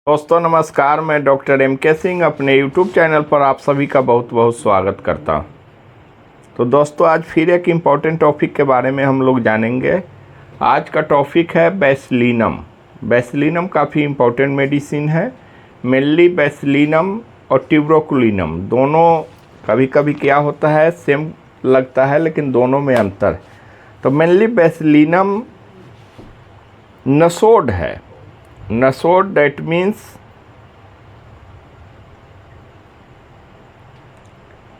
दोस्तों नमस्कार, मैं डॉक्टर M.K. सिंह अपने यूट्यूब चैनल पर आप सभी का बहुत बहुत स्वागत करता हूं। तो दोस्तों आज फिर एक इम्पॉर्टेंट टॉपिक के बारे में हम लोग जानेंगे। आज का टॉपिक है बैसिलिनम। बैसिलिनम काफ़ी इम्पॉर्टेंट मेडिसिन है। मेनली बैसिलिनम और ट्यूबरकुलिनम दोनों कभी कभी क्या होता है सेम लगता है, लेकिन दोनों में अंतर है। तो मेनली बैसिलिनम नसोड है। नसोड दैट मीन्स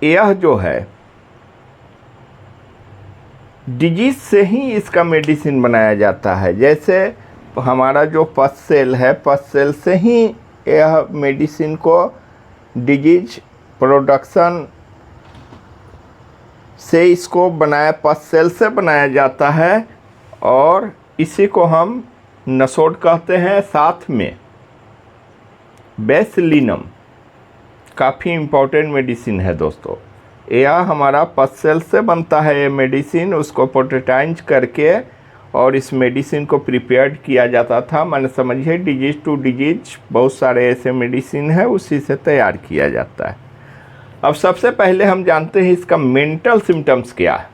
यह जो है डिजीज से ही इसका मेडिसिन बनाया जाता है। जैसे हमारा जो पस सेल है, पस सेल से ही यह मेडिसिन को डिजीज प्रोडक्शन से इसको बनाया, पस सेल से बनाया जाता है और इसी को हम नसोड कहते हैं। साथ में बैसिलिनम काफ़ी इम्पोर्टेंट मेडिसिन है दोस्तों। यह हमारा पस सेल से बनता है ये मेडिसिन, उसको प्रोटोटाइज करके और इस मेडिसिन को प्रिपेयर्ड किया जाता था। मैंने समझिए डिजीज टू डिजीज बहुत सारे ऐसे मेडिसिन है, उसी से तैयार किया जाता है। अब सबसे पहले हम जानते हैं इसका मेंटल सिम्टम्स क्या है।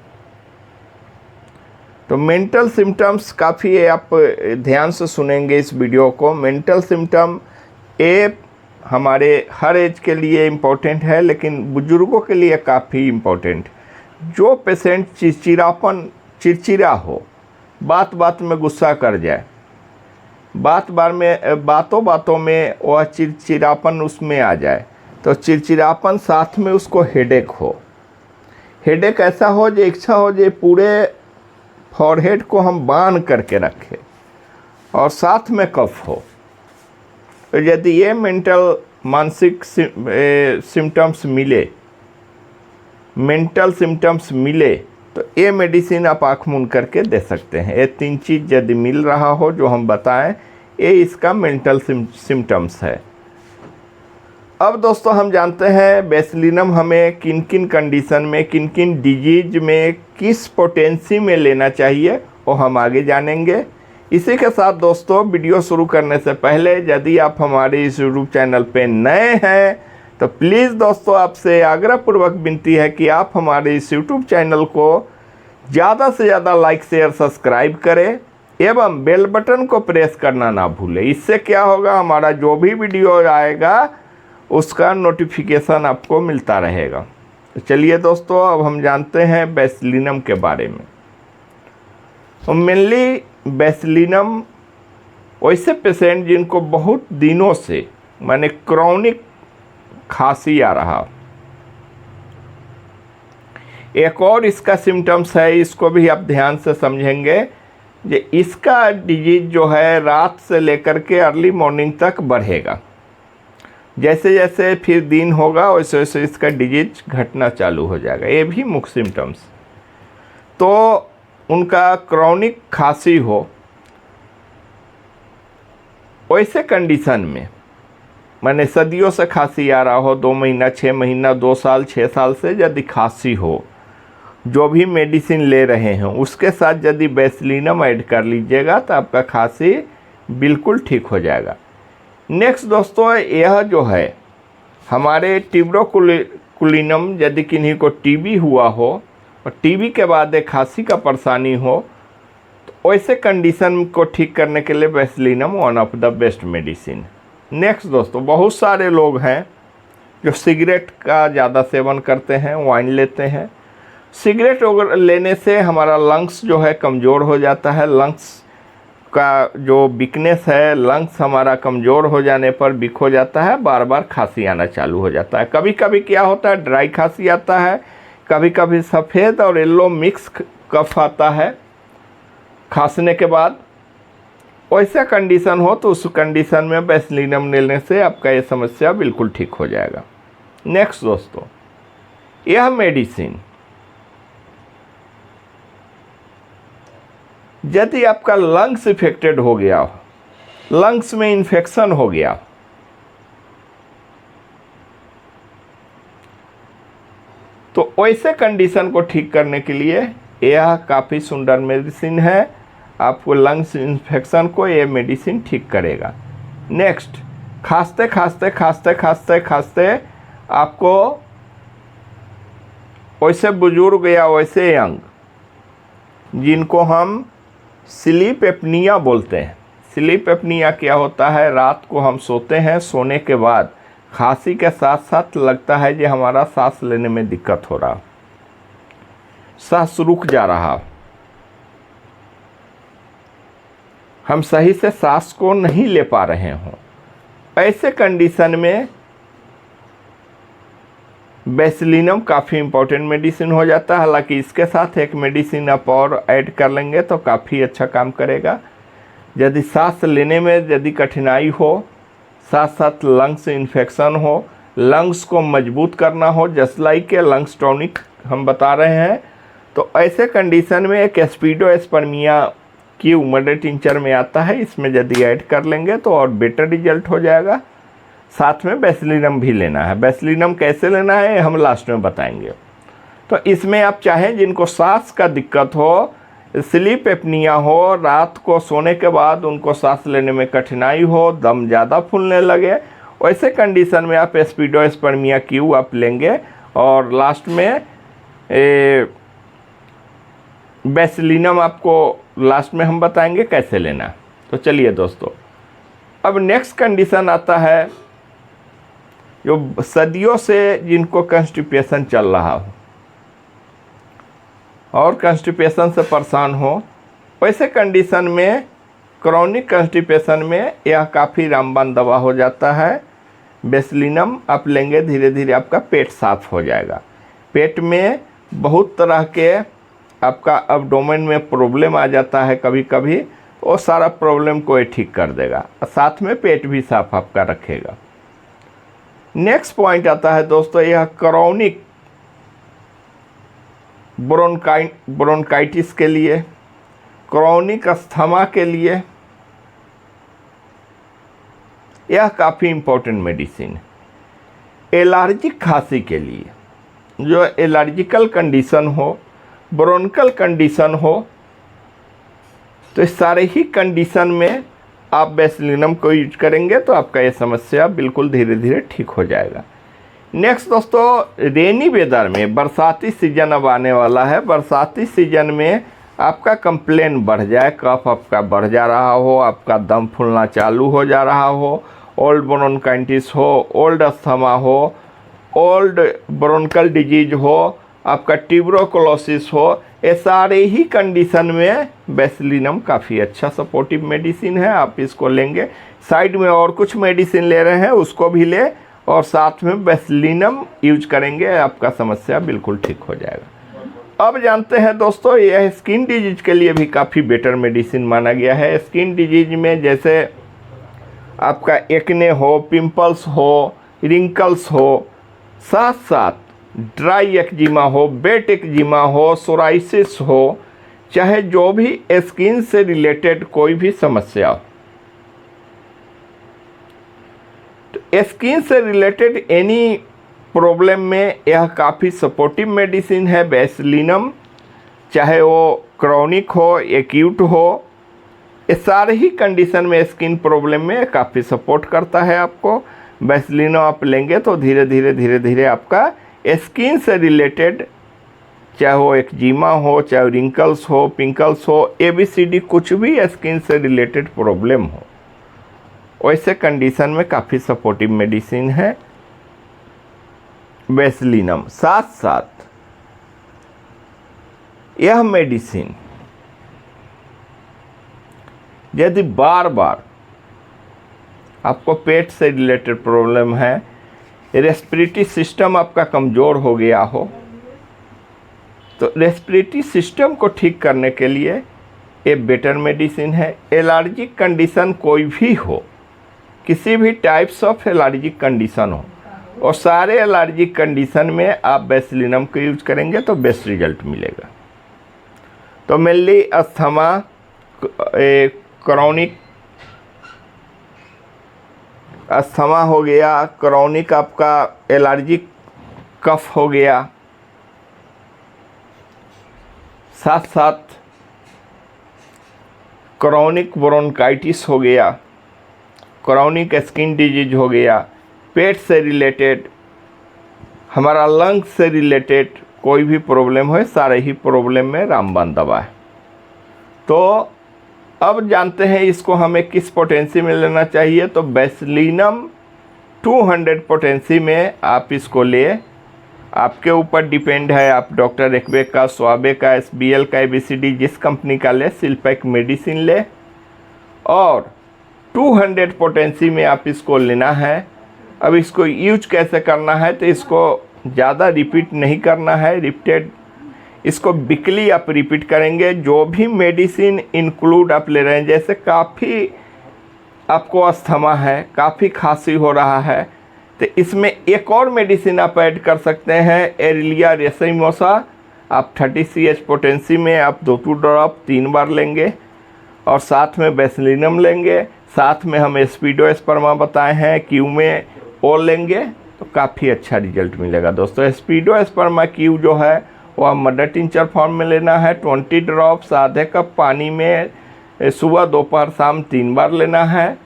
तो मेंटल सिम्टम्स काफ़ी आप ध्यान से सुनेंगे इस वीडियो को। मेंटल सिम्टम हमारे हर एज के लिए इम्पोर्टेंट है, लेकिन बुजुर्गों के लिए काफ़ी इम्पोर्टेंट। जो पेशेंट चिड़चिड़ा हो, बात बात में गुस्सा कर जाए, बातों बातों में वह चिड़चिड़ापन उसमें आ जाए, तो चिड़चिड़ापन साथ में उसको हेडेक हो। हेडेक ऐसा हो जो इच्छा हो जो पूरे फॉरहेड को हम बांध करके रखें और साथ में कफ हो। तो यदि ये मानसिक सिम्टम्स मिले तो ये मेडिसिन आप आँख मूंद करके दे सकते हैं। ये तीन चीज़ यदि मिल रहा हो जो हम बताएं, ये इसका मेंटल सिम्टम्स है। अब दोस्तों हम जानते हैं बैसिलिनम हमें किन किन कंडीशन में, किन किन डिजीज में, किस पोटेंसी में लेना चाहिए वो हम आगे जानेंगे। इसी के साथ दोस्तों वीडियो शुरू करने से पहले यदि आप हमारे इस यूट्यूब चैनल पे नए हैं तो प्लीज़ दोस्तों आपसे आग्रहपूर्वक विनती है कि आप हमारे इस यूट्यूब चैनल को ज़्यादा से ज़्यादा लाइक शेयर सब्सक्राइब करें एवं बेल बटन को प्रेस करना ना भूलें। इससे क्या होगा, हमारा जो भी वीडियो आएगा उसका नोटिफिकेशन आपको मिलता रहेगा। तो चलिए दोस्तों अब हम जानते हैं बैसिलिनम के बारे में। तो मेनली बैसिलिनम वैसे पेशेंट जिनको बहुत दिनों से माने क्रॉनिक खांसी आ रहा, एक और इसका सिम्टम्स है, इसको भी आप ध्यान से समझेंगे। जे इसका डिजीज जो है रात से लेकर के अर्ली मॉर्निंग तक बढ़ेगा। जैसे जैसे फिर दिन होगा वैसे वैसे इसका डिजीज घटना चालू हो जाएगा। ये भी मुख्य सिम्टम्स। तो उनका क्रॉनिक खांसी हो, वैसे कंडीशन में माने सदियों से खांसी आ रहा हो, 2 महीना 6 महीना 2 साल 6 साल से यदि खांसी हो, जो भी मेडिसिन ले रहे हैं उसके साथ यदि बैसिलिनम ऐड कर लीजिएगा तो आपका खांसी बिल्कुल ठीक हो जाएगा। नेक्स्ट दोस्तों यह जो है हमारे ट्यूबरकुलिनम, यदि किन्हीं को टीबी हुआ हो और टीबी के बाद एक खांसी का परेशानी हो, तो वैसे कंडीशन को ठीक करने के लिए bacillinum one of the best medicine. Next दोस्तों बहुत सारे लोग हैं जो सिगरेट का ज़्यादा सेवन करते हैं, वाइन लेते हैं। सिगरेट वगैरह लेने से हमारा लंग्स जो है कमज़ोर हो जाता है। लंग्स का जो वीकनेस है, लंग्स हमारा कमज़ोर हो जाने पर वीक हो जाता है, बार बार खांसी आना चालू हो जाता है। कभी कभी क्या होता है ड्राई खांसी आता है, कभी कभी सफ़ेद और येलो मिक्स कफ आता है खांसने के बाद। वैसा कंडीशन हो तो उस कंडीशन में बैसिलिनम लेने से आपका ये समस्या बिल्कुल ठीक हो जाएगा। नेक्स्ट दोस्तों यह मेडिसिन यदि आपका लंग्स इफेक्टेड हो गया, लंग्स में इन्फेक्शन हो गया, तो वैसे कंडीशन को ठीक करने के लिए यह काफ़ी सुंदर मेडिसिन है। आपको लंग्स इन्फेक्शन को ये मेडिसिन ठीक करेगा। नेक्स्ट खांसते खांसते खांसते खांसते खांसते आपको वैसे बुजुर्ग या वैसे यंग जिनको हम स्लीप एपनिया बोलते हैं। स्लीप एपनिया क्या होता है, रात को हम सोते हैं, सोने के बाद खांसी के साथ साथ लगता है कि हमारा सांस लेने में दिक्कत हो रहा, सांस रुक जा रहा, हम सही से सांस को नहीं ले पा रहे हों। ऐसे कंडीशन में बेसिलिनम काफ़ी इम्पोर्टेंट मेडिसिन हो जाता है। हालांकि इसके साथ एक मेडिसिन आप और ऐड कर लेंगे तो काफ़ी अच्छा काम करेगा। यदि सांस लेने में यदि कठिनाई हो, साथ साथ लंग्स इन्फेक्शन हो, लंग्स को मजबूत करना हो, जस्ट लाइक के लंग्स टॉनिक हम बता रहे हैं, तो ऐसे कंडीशन में एक एस्पिडोस्पर्मिया की उम्र टिंचर में आता है, इसमें यदि ऐड कर लेंगे तो और बेटर रिजल्ट हो जाएगा। साथ में बेसिलिनम भी लेना है। बेसिलिनम कैसे लेना है हम लास्ट में बताएंगे। तो इसमें आप चाहें जिनको सांस का दिक्कत हो, स्लीप एपनिया हो, रात को सोने के बाद उनको सांस लेने में कठिनाई हो, दम ज़्यादा फूलने लगे, वैसे कंडीशन में आप एस्पिडोस्पर्मिया क्यू आप लेंगे। और लास्ट में बेसिलिनम आपको लास्ट में हम बताएंगे कैसे लेना। तो चलिए दोस्तों, अब नेक्स्ट कंडीशन आता है जो सदियों से जिनको कंस्टिपेशन चल रहा हो और कंस्टिपेशन से परेशान हो, वैसे कंडीशन में क्रॉनिक कंस्टिपेशन में यह काफ़ी रामबाण दवा हो जाता है। बेसिलिनम आप लेंगे, धीरे धीरे आपका पेट साफ हो जाएगा। पेट में बहुत तरह के आपका अब्डोमेन में प्रॉब्लम आ जाता है कभी कभी, वो सारा प्रॉब्लम को ये ठीक कर देगा, साथ में पेट भी साफ आपका रखेगा। नेक्स्ट पॉइंट आता है दोस्तों, यह क्रॉनिक ब्रोंकाइटिस के लिए, क्रॉनिक अस्थमा के लिए यह काफ़ी इम्पोर्टेंट मेडिसिन है। एलर्जिक खांसी के लिए, जो एलर्जिकल कंडीशन हो, ब्रोंकल कंडीशन हो, तो इस सारे ही कंडीशन में आप बेसिलिनम को यूज करेंगे तो आपका ये समस्या बिल्कुल धीरे धीरे ठीक हो जाएगा। नेक्स्ट दोस्तों, रेनी वेदर में, बरसाती सीजन अब आने वाला है, बरसाती सीजन में आपका कंप्लेन बढ़ जाए, कफ आपका बढ़ जा रहा हो, आपका दम फूलना चालू हो जा रहा हो, ओल्ड ब्रोंकाइटिस हो, ओल्ड अस्थमा हो, ओल्ड ब्रोंकल डिजीज हो, आपका ट्यूबरकुलोसिस हो, ये सारे ही कंडीशन में बेसिलिनम काफ़ी अच्छा सपोर्टिव मेडिसिन है। आप इसको लेंगे, साइड में और कुछ मेडिसिन ले रहे हैं उसको भी ले और साथ में बेसिलिनम यूज करेंगे, आपका समस्या बिल्कुल ठीक हो जाएगा। अब जानते हैं दोस्तों, यह स्किन डिजीज के लिए भी काफ़ी बेटर मेडिसिन माना गया है। स्किन डिजीज में जैसे आपका एक्ने हो, पिंपल्स हो, रिंकल्स हो, साथ साथ ड्राई एक्जिमा हो, वेट एक्जिमा हो, सोराइसिस हो, चाहे जो भी स्किन से रिलेटेड कोई भी समस्या हो, तो स्किन से रिलेटेड एनी प्रॉब्लम में यह काफ़ी सपोर्टिव मेडिसिन है बेसिलिनम। चाहे वो क्रॉनिक हो, एक्यूट हो, ये सारे ही कंडीशन में स्किन प्रॉब्लम में काफ़ी सपोर्ट करता है आपको। बेसिलिनम आप लेंगे तो धीरे धीरे आपका स्किन से रिलेटेड, चाहे वो एक्जिमा हो, चाहे रिंकल्स हो, पिंकल्स हो, ABCD कुछ भी स्किन से रिलेटेड प्रॉब्लम हो, वैसे कंडीशन में काफ़ी सपोर्टिव मेडिसिन है बेसिलिनम। साथ साथ यह मेडिसिन यदि बार बार आपको पेट से रिलेटेड प्रॉब्लम है, रेस्पिरेटरी सिस्टम आपका कमज़ोर हो गया हो, तो रेस्पिरेटरी सिस्टम को ठीक करने के लिए ये बेटर मेडिसिन है। एलर्जिक कंडीशन कोई भी हो, किसी भी टाइप्स ऑफ एलर्जिक कंडीशन हो, और सारे एलर्जिक कंडीशन में आप बेसिलिनम को यूज करेंगे तो बेस्ट रिजल्ट मिलेगा। तो मेनली अस्थमा, क्रॉनिक अस्थमा हो गया, क्रॉनिक आपका एलर्जिक कफ हो गया, साथ साथ क्रॉनिक ब्रोंकाइटिस हो गया, क्रॉनिक स्किन डिजीज हो गया, पेट से रिलेटेड, हमारा लंग्स से रिलेटेड कोई भी प्रॉब्लम हो, सारे ही प्रॉब्लम में रामबाण दवा है। तो अब जानते हैं इसको हमें किस पोटेंसी में लेना चाहिए। तो बेसिलिनम 200 पोटेंसी में आप इसको ले, आपके ऊपर डिपेंड है, आप डॉक्टर एक्बेक का, स्वाबे का, SBL का, ABCD जिस कंपनी का ले, सिल्पैक मेडिसिन ले, और 200 पोटेंसी में आप इसको लेना है। अब इसको यूज कैसे करना है, तो इसको ज़्यादा रिपीट नहीं करना है, रिपीटेड इसको वीकली आप रिपीट करेंगे। जो भी मेडिसिन इंक्लूड आप ले रहे हैं, जैसे काफ़ी आपको अस्थमा है, काफ़ी खांसी हो रहा है, तो इसमें एक और मेडिसिन आप ऐड कर सकते हैं, एरिलिया रेसिमोसा। आप 30 CH पोटेंसी में आप 2 ड्रॉप 3 बार लेंगे, और साथ में बेसिलिनम लेंगे, साथ में हम स्पीडोस्पर्मा बताए हैं क्यू में वो लेंगे, तो काफ़ी अच्छा रिजल्ट मिलेगा दोस्तों। स्पीडोस्पर्मा क्यू जो है वो मदर टिंचर फॉर्म में लेना है, 20 ड्रॉप्स आधे कप पानी में सुबह दोपहर शाम 3 बार लेना है।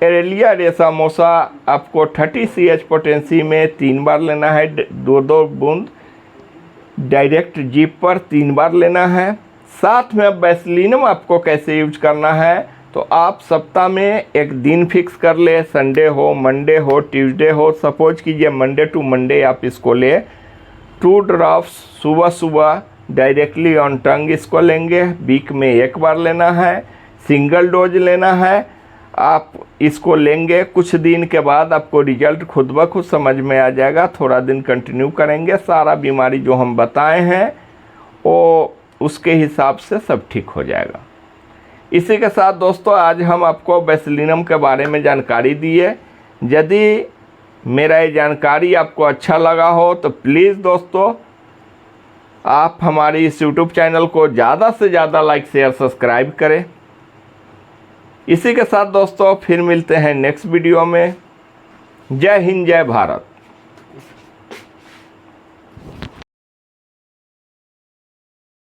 एरिलिया रेसामोसा आपको 30 CH पोटेंसी में 3 बार लेना है, 2 बूंद डायरेक्ट जीभ पर 3 बार लेना है। साथ में अब बेसिलिनम आपको कैसे यूज करना है, तो आप सप्ताह में एक दिन फिक्स कर ले, संडे हो, मंडे हो, ट्यूसडे हो। सपोज कीजिए मंडे टू मंडे आप इसको ले, 2 ड्रॉप्स सुबह सुबह डायरेक्टली ऑन टंग इसको लेंगे, वीक में 1 बार लेना है, सिंगल डोज लेना है। आप इसको लेंगे, कुछ दिन के बाद आपको रिजल्ट खुद ब खुद समझ में आ जाएगा। थोड़ा दिन कंटिन्यू करेंगे, सारा बीमारी जो हम बताए हैं वो उसके हिसाब से सब ठीक हो जाएगा। इसी के साथ दोस्तों आज हम आपको बेसिलिनम के बारे में जानकारी दिए। यदि मेरा ये जानकारी आपको अच्छा लगा हो तो प्लीज़ दोस्तों आप हमारे इस YouTube चैनल को ज़्यादा से ज़्यादा लाइक शेयर सब्सक्राइब करें। इसी के साथ दोस्तों फिर मिलते हैं नेक्स्ट वीडियो में। जय हिंद, जय भारत।